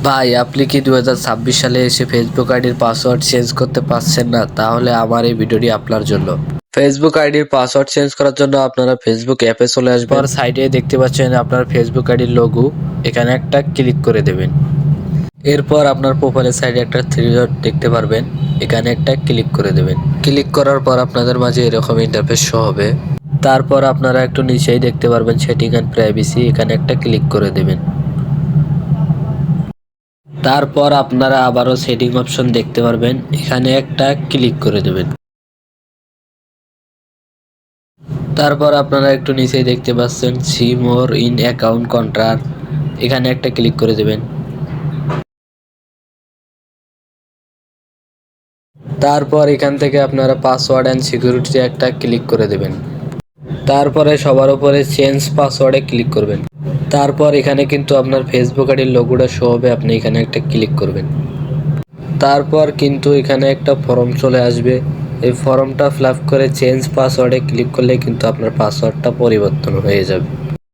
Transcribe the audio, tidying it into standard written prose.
ভাই আপনি কি 2026 সালে এসে ফেসবুক আইডির পাসওয়ার্ড চেঞ্জ করতে পারছেন না? তাহলে আমার এই ভিডিওটি আপনার জন্য। ফেসবুক আইডির পাসওয়ার্ড চেঞ্জ করার জন্য আপনারা ফেসবুক অ্যাপে চলে আসবেন। পর সাইডে দেখতে পাচ্ছেন আপনার ফেসবুক আইডির লোগো, এখানে একটা ক্লিক করে দেবেন। এরপর আপনার প্রোফাইলের সাইডে একটা থ্রি ডট দেখতে পারবেন, এখানে একটা ক্লিক করে দেবেন। ক্লিক করার পর আপনাদের মাঝে এরকম ইন্টারফেস শো হবে। তারপর আপনারা একটু নিচেই দেখতে পারবেন সেটিং অ্যান্ড প্রাইভেসি, এখানে একটা ক্লিক করে দেবেন। তারপর আপনারা আবারও সেটিং অপশন দেখতে পারবেন, এখানে একটা ক্লিক করে দেবেন। তারপর আপনারা একটু নিচেই দেখতে পাচ্ছেন see more in account contract, এখানে একটা ক্লিক করে দেবেন। তারপর এখান থেকে আপনারা পাসওয়ার্ড অ্যান্ড সিকিউরিটিতে একটা ক্লিক করে দেবেন। তারপরে সবার উপরে চেঞ্জ পাসওয়ার্ডে ক্লিক করবেন। তারপর এখানে কিন্তু আপনার ফেসবুক আইডির লোগোটা শো হবে, আপনি এখানে একটা ক্লিক করবেন। তারপর কিন্তু এখানে একটা ফর্ম চলে আসবে, এই ফর্মটা ফিল আপ করে চেঞ্জ পাসওয়ার্ডে ক্লিক করলে কিন্তু আপনার পাসওয়ার্ডটা পরিবর্তন হয়ে যাবে।